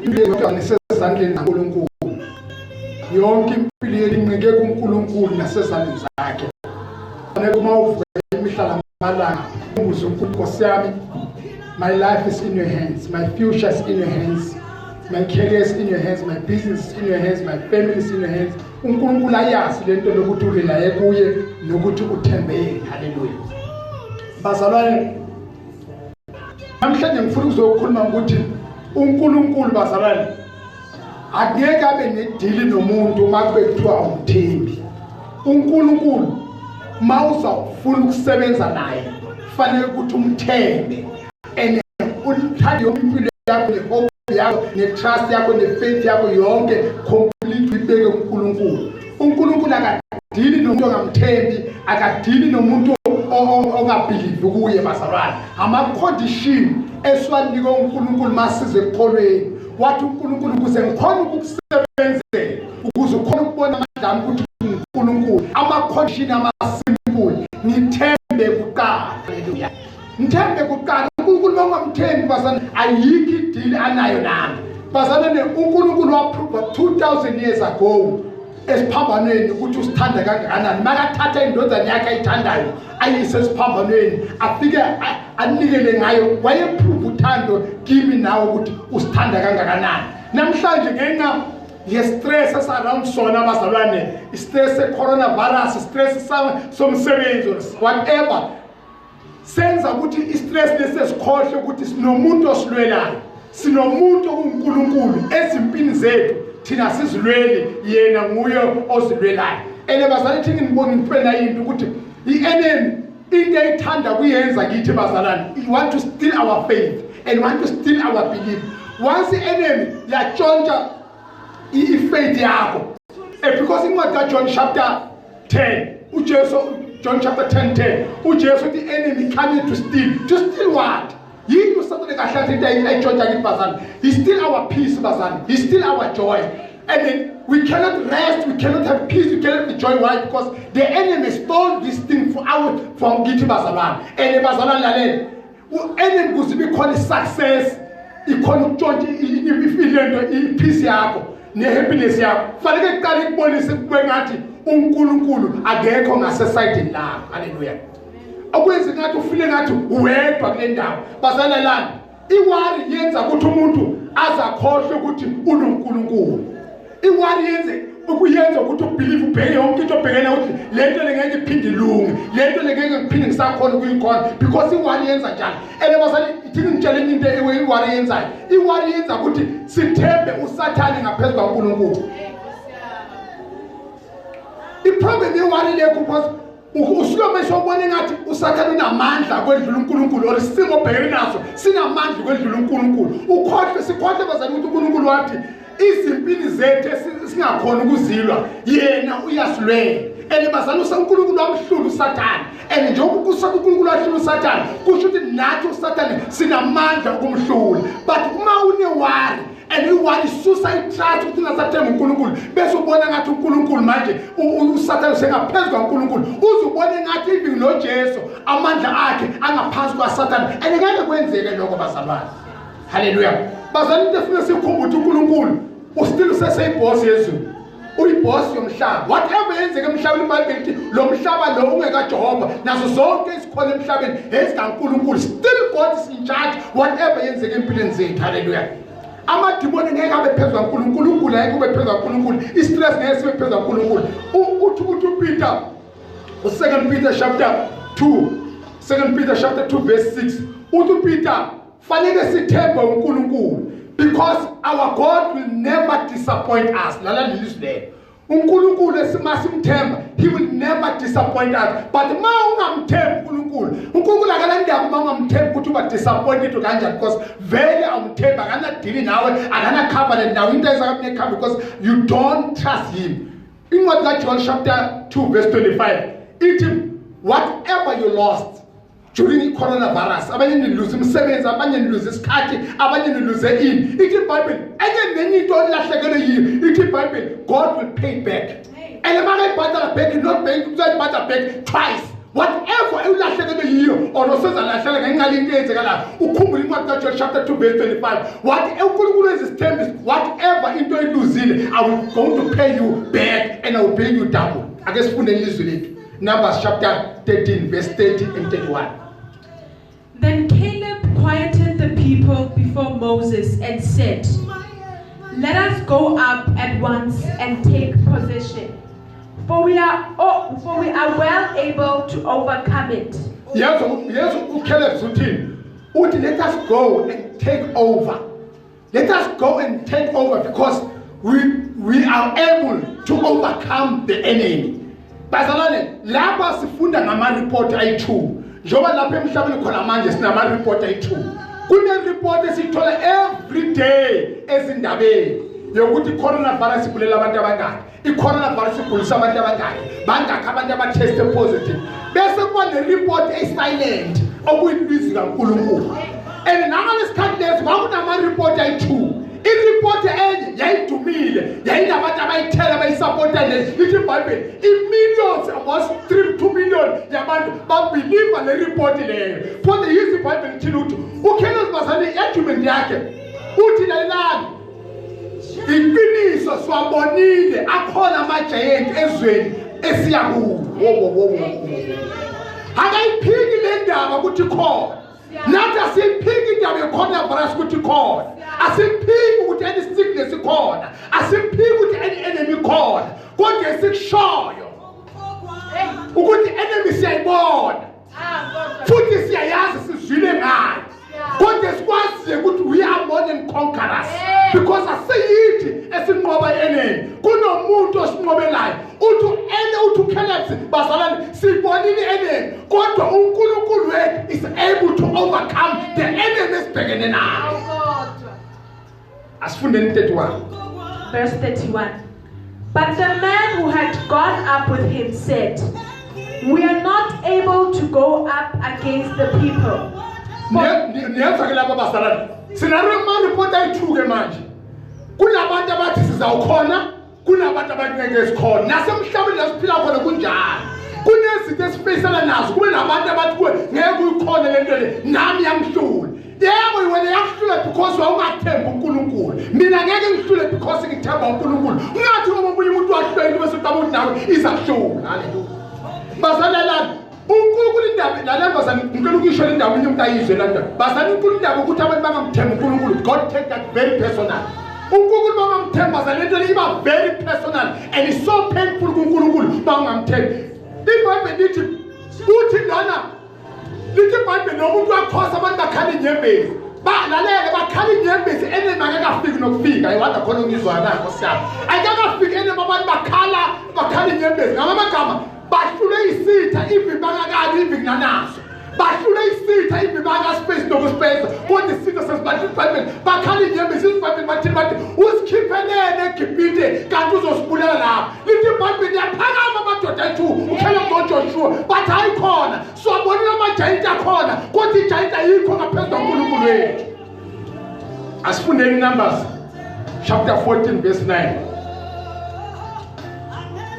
impilo nesezandleni kaNkulunkulu. Yonke impilo yethu incike kuNkulunkulu nasezandleni zakhe. Fanele uma uvuka imihla lamalanga ubuze uNkulunkulu, Nkosi yami, my life is in your hands, my future is in your hands, my career is in your hands, my business is in your hands, my family is in your hands. uNkulunkulu ayazi lento lokuthi ulilaye kuye nokuthi uthembe yena. Haleluya. Bazalwane, namhlanje ngifuna ukuzokhuluma ukuthi uNkulunkulu bazalwane akuyeke abe nedili nomuntu makube kuthiwa umthembi. uNkulunkulu mawuzafuna ukusebenza naye kufanele ukuthi umthembe and uthande impilo yakho, nehope yakho, netrust yakho, nefaith yakho yonke complete ibeke kuNkulunkulu. uNkulunkulu akadili nomuntu ongamthembi, akadili nomuntu ongabhilivi kuye bazalwane. Ama-condition esiwanika uNkulunkulu masize ekukholweni. Wathi uNkulunkulu ukuze ngikhona ukukusebenzela, ukuze ukhona ukubona amandla ami ukuthi uNkulunkulu, ama-condition ama-simple, nithembe kuqala. Haleluya. Nithembe kuqala. uNkulunkulu nongamthembi bazalwane ayikho idili anayo nami. Bazalwane uNkulunkulu waprova 2000 years ago esiphambanweni ukuthi usithanda kangakanani. Makathatha indodana yakhe ayithandayo ayise esiphambanweni afike anikele ngayo, wayeprova uthando kimi nawe ukuthi usithanda kangakanani. Namhlanje ngenxa ye-stress esaround sona bazalwane, i-stress ye-coronavirus, i-stress somsebenzi, whatever, senza ukuthi i-stress lesesikhohle ukuthi sinomuntu osilwelayo, sinomuntu uNkulunkulu ezimpini zethu. Thina sizilweli, yena nguye ozilwelayo. Bazalwane thina ngibona impela into ukuthi i-enemy into ayithanda kuyenza kithi bazalwane, he want to steal our faith and want to steal our belief. Once the enemy yatshontsha i-faith yakho, because incwadi kaJohn chapter 10 John chapter 10 uJesu the enemy coming to steal what? Yini uSathane kahlathi into ayitshontsha kithi bazalwane? He steal our peace bazalwane, he steal our joy. And then we cannot rest, we cannot have peace, we cannot have joy. Why? Because the enemy stole this thing from Githi bazalwane. And bazalwane lalela, enemy kuzibe khona success, ikhona ukutshontsha i-peace yakho ne-happiness yakho. Fanele kuqala ikubonise kube ngathi uNkulunkulu akekho ngasesayidini lakho. Haleluya. Okwenza ngathi ufile ngathi uwedwa kule ndawo. Bazalelana, iwari yenza ukuthi umuntu azakhohle ukuthi uNkulunkulu. Iwari yenza ukuthi ubelieve ubheke yonke into obhekene ukuthi lento ngeke iphinde ilunge, lento ngeke ngiphinde ngisakhona ukuyikhona, because iwari yenza njalo. Bazalwane ithini ngitshele into iwari yenzayo. Iwari yenza ukuthi sithembe uSathane ngaphezulu kaNkulunkulu. Iproblem yewari lekho because usuke mesobona ngathi uSathane unamandla kwedlula uNkulunkulu, or isimo obhekene naso sinamandla kwedlula uNkulunkulu. Sikhohle bazalwane ukuthi uNkulunkulu wathi izimpini zethu singakhona ukuzilwa yena uyasilwela. Bazalwane uNkulunkulu wamhlula uSathane, and njengoba uNkulunkulu wahlula uSathane kusho ukuthi nathi uSathane sinamandla ukumhlula. But uma unewari and iwari suicide trust ukuthi ungasathemba uNkulunkulu, bese ubona ngathi uNkulunkulu manje uSathane sengaphezulu kaNkulunkulu, uzubona ngathi even noJesu amandla akhe angaphansi kwaSathane, and ngeke kwenzeke lokho bazalwane. Haleluya. Bazalwane into efuna sikhumbule uNkulunkulu ustill useseyibhoss yezulu, uyibhoss yomhlaba. Whatever yenzeke emhlabeni iBhayibheli lithi lo mhlaba lo ungekaJehova nazo zonke izikhona emhlabeni ezikaNkulunkulu, still God is in charge whatever yenzeke empilweni zethu. Haleluya. Amadimoni ngeke abe phezulu kaNkulunkulu, ukugula ngeke kube phezulu kaNkulunkulu, istress ngeke sibe phezulu kaNkulunkulu. Uthi uPeter, 2 Peter chapter 2 verse 6, uthi uPeter fanele sithembe uNkulunkulu because our God will never disappoint us. Lala lilizwi lelo. uNkulunkulu esimasimthemba, he will never disappoint us. But ma ungamthembi uNkulunkulu akalandaba ma ungamthembi ukuthi uba disappointed kanjani, because vele awumthemba, akanadili nawe, akana covenant nawe, into ezakune covenant because you don't trust him. Incwadi kaJohn chapter 2 verse 25 ithi whatever you lost during coronavirus, abanye niluze umsebenzi, abanye niluze isikhathi, abanye niluze ini, ithi iBhayibheli enye nenye into olahlekelwe yiyo, ithi iBhayibheli God will pay back. And if I back, not paying, uzayibhatala back twice. whatever ulahlekele yiyo or osezalahleka ngenxa into eyenzekalayo ukhumbule incwadi kaJohn chapter 2 verse 25 uNkulunkulu ezithembisa whatever into iluzile I will go to pay you back and I will pay you double. Ake sifunde ilizwi lethu Numbers chapter 13 verse 30 and 31. Then Caleb quieted the people before Moses and said, "Let us go up at once and take possession, for we are well able to overcome it." Yes, Caleb uthini? Uthi let us go and take over. Let us go and take over because we are able to overcome the enemy. Bazalwane, lapha sifunda ngama-report ayi-2. Njoba lapha emhlabeni khona manje sinama-report ayi-2. Kune-report esithola every day ezindabeni yokuthi i-coronavirus ibulela abantu abangaki. I-coronavirus igulisa abantu abangaki. Bangakho abantu abateste positive. Bese kuba ne-report eyi-silent okuyilizwi kaNkulunkulu. And nangaleskhathi leso kwakunama-report ayi-2. I-report enye yayidumile yayinabantu abayithela bayisupporta lithi iBhayibheli i-millions almost 2 million yabantu babelieve le report leyo. Kodwa yizi iBhayibheli ithini uthi uKenneth Masani i-argument yakhe uthi lalelani iqiniso siwabonile akhona ama-giant ezweni esiya kuwo. Akayiphiki le ndaba ukuthi khona nathi asiyiphiki indaba ye-coronavirus ukuthi khona, asiyiphiki ukuthi any sickness ikhona, asiyiphiki ukuthi any enemy ikhona, kodwa esikushoyo ukuthi enemy siyayibona futhi siyayazi sizwile ngayo, kodwa sikwaziyo ukuthi we are more than conquerors because asiyithi esinqoba i-enemy, kunomuntu osinqobelayo. Uthi Caleb bazalwane sibonile enemy kodwa uNkulunkulu wethu is able to overcome the enemy esibhekene nayo. Asifundeni 31. Verse 31. But the man who had gone up with him said, "We are not able to go up against the people." Niyezwa ke lapha bazalwane sinama-report ayi-2 manje. Kunabantu abathi sizawukhona, kunabantu abangeke sikhona. Nasemhlabeni lasiphila khona kunjalo. Kunezinto esifeyisana nazo, kube nabantu abathi kuwe ngeke uyikhona le nto le, nami yangihlula. Yebo wena yakuhlula because wawungathembi uNkulunkulu. Mina ngeke ngihlule because ngithemba uNkulunkulu. Ungathi ngoba omunye umuntu wahlula into bese uqaba nawe izakuhlula. Haleluya. Bazalwane uNkulunkulu indaba lalembazana uNkulunkulu isho le ndaba umuntu ayizwe la ndaba. Bazalwane uNkulunkulu indaba ukuthi abantu bangamthembi uNkulunkulu. God take that very personal. uNkulunkulu bangamthemba zalento iba very personal and it's so painful kuNkulunkulu bangamthembi. iBhayibheli lithi uthi lana lithi iBhayibheli nomuntu wakhosa abantu bakhala inyembezi balalele bakhala inyembezi enema akafiki nokufika ayiwanda khona ungizwa na nkosiyami ayikafiki enema abantu bakhala inyembezi ngamagama bahlule isitha ivibanga kabi ivinanazo bahlule isitha ivibanga space nokuspace kodwa isitha sesibahlule iBhayibheli bakhala inyembezi iBhayibheli bathi usikhiphelene eGibhite kanti uzosibulela lapha lithi iBhayibheli yaphakama amadoda ethu ukhela ngoJoshua bathi ayikhona siwabonile ama-giant akhona kodwa i-giant ayikho ngaphezu kaNkulunkulu wethu. Asifundeni Numbers chapter 14 verse 9.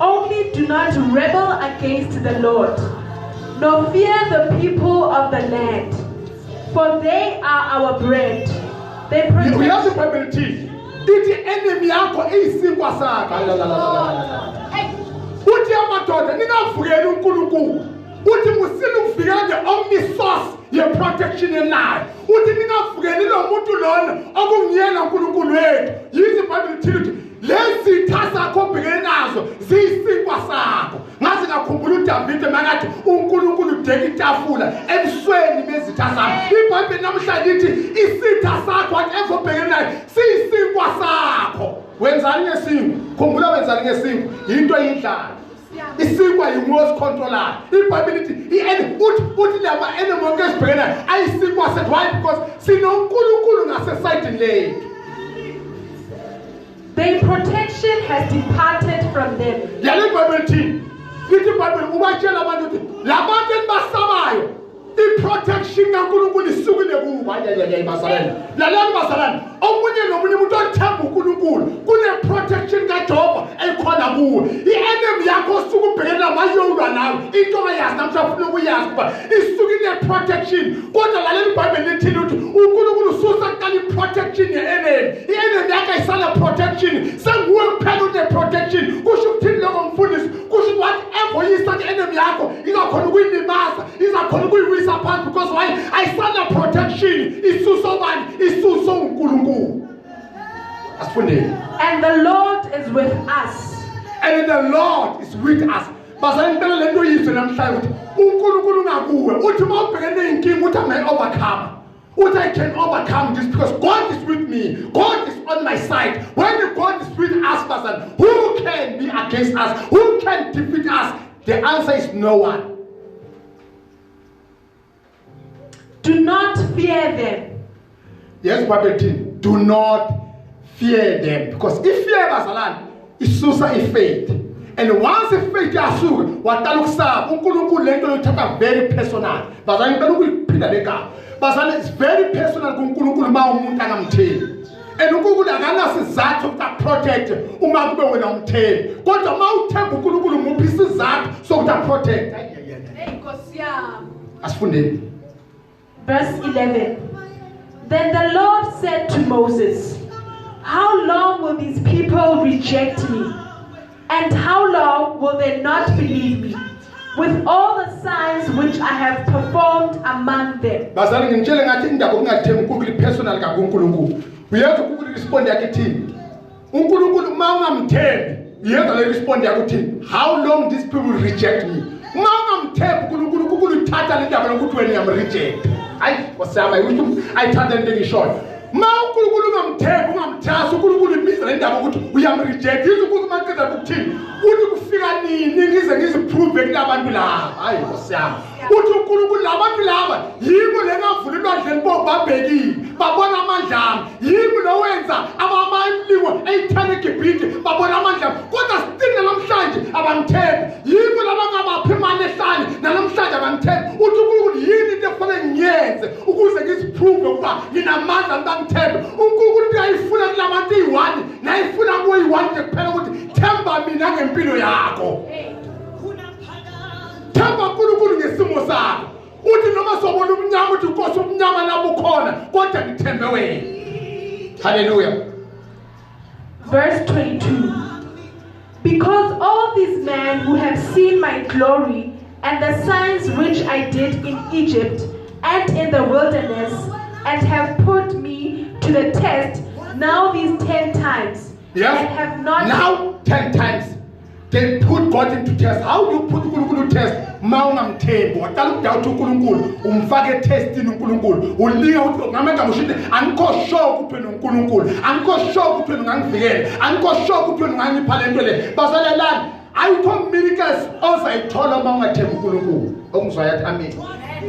Only do not rebel against the Lord, nor fear the people of the land, for they are our bread. They protect. Uyazi iBhayibheli lithi enemy yakho iyisinkwa sakho. Uthi amadoda ningavukeli uNkulunkulu. Uthi musini ukuvikela the only source ye-protection enayo. Uthi ningavukeli lo muntu lona okungiyena uNkulunkulu wethu. Yizi iBhayibheli lithi lezi thasakho obhekene nazo ziyisinkwa sakho. Ngazi ngakhumbula uDavide makathi uNkulunkulu udeka itafula ebusweni bezitha zakho. iBhayibheli namhlanje lithi isitha sakho whatever obhekene nayo siyisinkwa sakho. Wenzani ngesinkwa? Khumbula wenzani ngesinkwa? Into eyidlala. Isinkwa yi-most controller. iBhayibheli lithi uthi laba enemy wonke esibhekene nayo ayisinkwa sethu. Why? Because sinoNkulunkulu ngasesayidini lethu. Their protection has departed from them. Yale iBhayibheli lithi iBhayibheli ubatshela abantu ukuthi labantu enibasabayo I-protection kaNkulunkulu isukile kuba ayayayay bazalwane. Lalani bazalwane, omunye nomunye umuntu othemba uNkulunkulu kune-protection kaJehova ekhona kuwe. I-enemy yakho osuke ubhekene namayolwa nawe into oyazi namhlanje ufuna ukuyazi ukuba isukile protection. Kodwa lalela iBhayibheli lithini ukuthi uNkulunkulu ususa kuqala i-protection ye-enemy. I-enemy yakho ayisala protection. Senguwe kuphela une-protection. Kusho ukuthini lokho mfundisi? Kusho ukuthi whatever uyisa ku-enemy yakho izakhona ukuyilimaza, izakhona ukuyiwisa phansi because why? Ayisala protection. Isusa obani? Isusa uNkulunkulu. Asifundeni. And the Lord is with us. And the Lord is with us. Bazalwane impela lento yizwe namhlanje ukuthi uNkulunkulu ngakuwe. Uthi mawubhekene inkinga uthi I may overcome. Uthi I can overcome this because God is with me. God is on my side. When God is with us, bazalwane, who can be against us? Who can defeat us? The answer is no one. Do not fear them. Yes, Bible team. Do not fear them. Because if fear bazalwane, isusa ifaith. And once ifaith yasuka, waqala ukusaba, uNkulunkulu lento uyithatha very personal. Bazalwane ngicela ukuphinda legama. Bazalwane it's very personal kuNkulunkulu ma umuntu angamthembi. And uNkulunkulu akanasizathu ukuthi protect uma kube wena umthembi. Kodwa ma uthemba uNkulunkulu nguphi isizathu sokuthi protect. Hey Nkosi yami. Asifundeni. Verse 11. Then the Lord said to Moses, how long will these people reject me? And how long will they not believe me? With all the signs which I have performed among them. Bazalwane ngimtshele ngathi indaba ungathembi uNkulunkulu personal kaNkulunkulu. Uyazi uNkulunkulu respond yakhe ithini? uNkulunkulu ma ungamthembi, uyazi le respond yakhe uthini? How long these people reject me? Ma ungamthembi uNkulunkulu uthatha le ndaba lokuthi wena uyamreject. Hayi wasama ukuthi ayithatha into engishoyo. Ma uNkulunkulu ungamthembi ungamthasa uNkulunkulu ibiza le ndaba ukuthi uyamreject. Yizo uNkulunkulu maqeda ukuthini? Uthi kufika nini ngize ngiziprove kulabantu laba. Hayi wasama. Uthi uNkulunkulu labantu laba yibo lengavula ilwadleni babhekile babona amandla ami. Yibo lowenza abamamlingo eyithana eGibhithe babona amandla ami. Kodwa still namhlanje abangithembi. Yibo labangabaphi imali ehlane namhlanje abangithembi. Uthi uNkulunkulu yini into efanele ngiyenze ukuze ngiziprove ukuba nginamandla ngibangithembi. uNkulunkulu uyayifuna kulabantu eyi-1 nayifuna kuwe eyi-1 nje kuphela ukuthi themba mina ngempilo yakho. Themba uNkulunkulu ngesimo sakho. Uthi noma sobona ubumnyama uthi Nkosi ubumnyama lapho khona kodwa ngithembe wena. Hallelujah. Verse 22. Because all these men who have seen my glory and the signs which I did in Egypt and in the wilderness and have put me to the test now these 10 times. Yes. And have not Now 10 times. They put God into test. How do you put uNkulunkulu test? Ma ungamthembi, waqala ukudoubt uNkulunkulu, umfake testini uNkulunkulu. Ulinga uthi ngamanga mushite, angikho sure ukuthi wena uNkulunkulu. Angikho sure ukuthi wena ungangivikela. Angikho sure ukuthi wena ungangipha lento le. Bazalelani, ayikho miracles ozayithola ma ungathembi uNkulunkulu. Okuzwa yathi amen.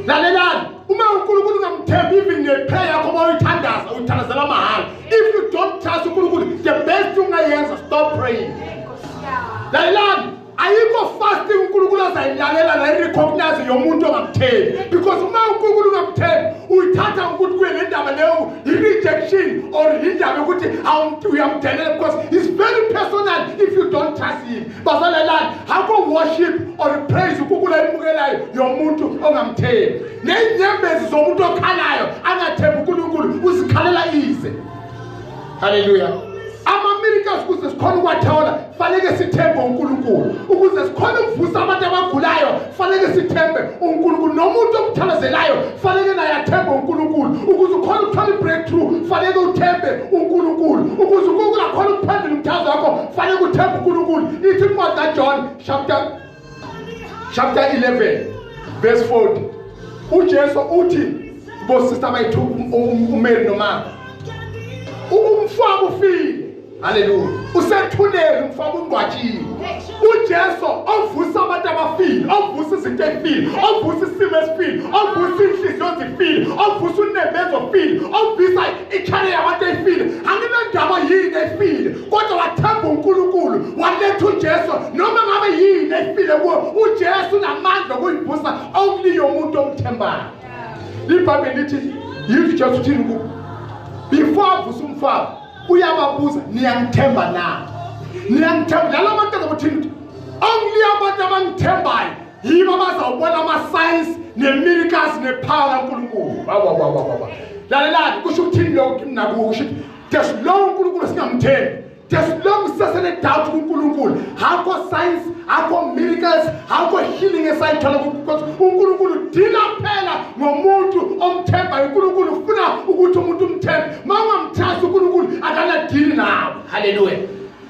Lalelani, uma uNkulunkulu ungamthembi even neprayer yakho mawuyithandaza, uyithandazela mahala. If you don't trust uNkulunkulu, the best thing ungayenza stop praying. Lalelani, ayikho fasting uNkulunkulu azayilalela la recognize yomuntu ongamthembi because uma uNkulunkulu ungamthembi uyithatha ukuthi kuyele ndaba leyo rejection or indaba ukuthi uyamdelela because it's very personal if you don't trust him. Bazalelani, hakho worship or praise uNkulunkulu ayimukelayo yomuntu ongamthembi. Nezinyembezi zomuntu okhalayo angathembi uNkulunkulu uzikhalela ize. Hallelujah. Ama-miracles ukuze sikhona ukwathola fanele sithembe uNkulunkulu. Ukuze sikhona ukuvusa abantu abagulayo fanele sithembe uNkulunkulu. Nomuntu omthandazelayo fanele naye athembe uNkulunkulu. Ukuze ukhona ukuthola i-breakthrough fanele uthembe uNkulunkulu. Ukuze uNkulunkulu akhona ukuphendula umthandazo wakho fanele uthembe uNkulunkulu. Ithi incwadi kaJohn chapter 11 verse 40. uJesu uthi bosista bayithu uMary noMartha, umfana ufile. Hallelujah. Usethunele umfana ungqwatshile. uJesu ovusa abantu abafile, ovusa izinto ezifile, ovusa isimo esifile, ovusa inhliziyo ezifile, ovusa unemezo ofile, ovisa ikhaya yabantu ezifile. Anginandaba yini efile, kodwa wathemba uNkulunkulu, waletha uJesu noma ngabe yini efile kuwo. uJesu unamandla okuyivusa only umuntu omthembayo. iBhayibheli lithi yithi Jesu uthini ku before avusa umfana uyababuza niyangithemba na niyangithemba lalo bantu azothini only abantu abangithembayo yibo abazawubona ama-signs ne-miracles ne-power kaNkulunkulu baba lalelani kusho ukuthini lokho kimi nakuwe kusho ukuthi there's no uNkulunkulu singamthembi there's no sisasele doubt kuNkulunkulu hakho signs hakho miracles hakho healing esayithola because uNkulunkulu dila phela ngomuntu omthembayo uNkulunkulu ufuna ukuthi umuntu umthembe mangamthasa uNkulunkulu akanadili nawe haleluya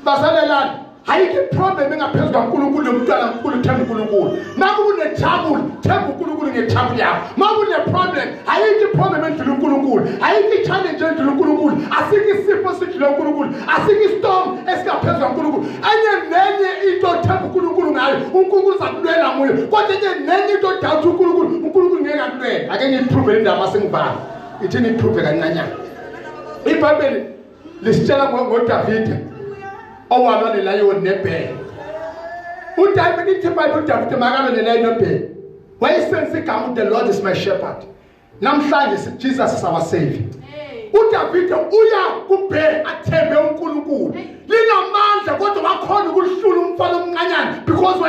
basalelani ayikho problem engaphezulu kaNkulunkulu nomntwana kaNkulunkulu themba uNkulunkulu makune trouble themba uNkulunkulu ngetrouble yakho makune problem ayikho problem endlula uNkulunkulu ayikho challenge endlula uNkulunkulu asikho isifo sidlula uNkulunkulu asikho storm esikaphezulu kaNkulunkulu nenye into themba uNkulunkulu ngayo uNkulunkulu uzakulwela muyo kodwa nenye into doubt uNkulunkulu ngeke akulwela ake ngiyiprove indaba sengivala ithini iprove kancanyana iBhayibheli lisitshela ngoDavide owalwa nelayon nebhele uDavide ithi iBhayibheli uDavide makalwa nelayon nebhele wayesenza igama the Lord is my shepherd namhlanje Jesus is our savior uDavide uya kubhele athembe uNkulunkulu linamandla kodwa bakhona ukuhlula umfana omncanyana because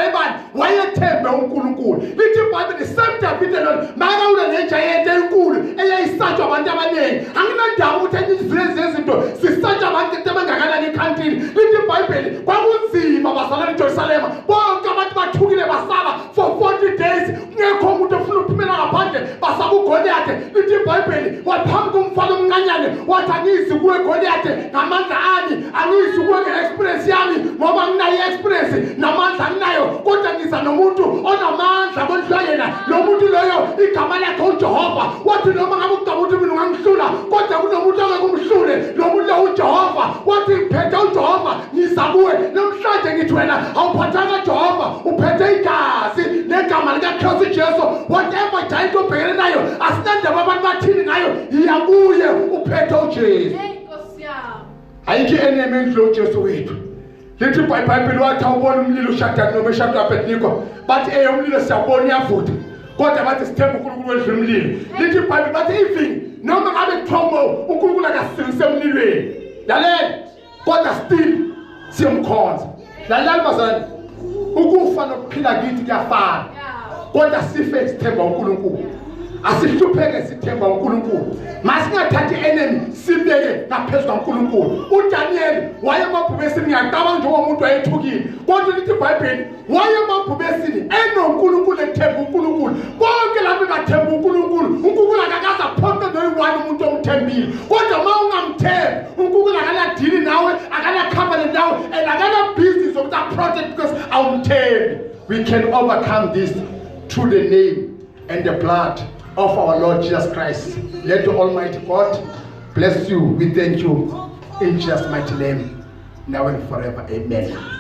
wayethembe uNkulunkulu lithi iBhayibheli same Davide lo makalwa negiant enkulu eyayisatshwa abantu abaningi anginandaba ukuthi izinto sisatshwa abantu abangakanani ekhantini lithi iBhayibheli kwakunzima basalana eJerusalem bonke abantu bathukile basaba for 40 days kungekho umuntu ofuna ukuphumela ngaphandle basaba uGoliath lithi iBhayibheli waphambi komfana omncanyana wathi angisi kuwe Goliath ngamandla ami angisi kuwe nge-experience yami ngoba nginayo experience namandla anginayo kodwa ngiza nomuntu onamandla kodwa yena lo muntu loyo igama lakhe uJehova wathi noma ngabe ugabuthi mina ungangihlula kodwa kunomuntu ongekumhlule lo muntu lo uJehova wathi ngiphethe uJehova ngiza kuwe namhlanje ngithi wena awuphathanga Jehova uphethe igazi negama likaKristu Jesu whatever giant obhekene nayo asinandaba abantu bathini ngayo iyakuye uphethe uJesu ayikho enemy endlo Jesu wethu lithi iBhayibheli wathi awubona umlilo uShadraka noMeshaki noAbednego bathi umlilo siyabona uyavutha kodwa bathi sithemba uNkulunkulu wedlula umlilo lithi iBhayibheli bathi even noma ngabe kuthiwa uNkulunkulu akasingise emlilweni lalela kodwa still siyamkhonza lalela bazalwane ukufa nokuphila kithi kuyafana kodwa sife sithemba uNkulunkulu asihlupheke sithemba uNkulunkulu masingathathi enemy sibeke ngaphezulu kaNkulunkulu uDaniel wayemabhubesini ngiyacabanga njengomuntu wayethukile kodwa lithi iBhayibheli wayemabhubesini enoNkulunkulu ethemba uNkulunkulu bonke labo bathemba uNkulunkulu akakaza phonke noyiwani umuntu omthembile kodwa mawungamthembi uNkulunkulu akaladili nawe akalacovenant nawe and akala business of that project because awumthembi. We can overcome this through the name and the blood of our Lord Jesus Christ. Let the Almighty God bless you. We thank you in Jesus' mighty name, now and forever. Amen.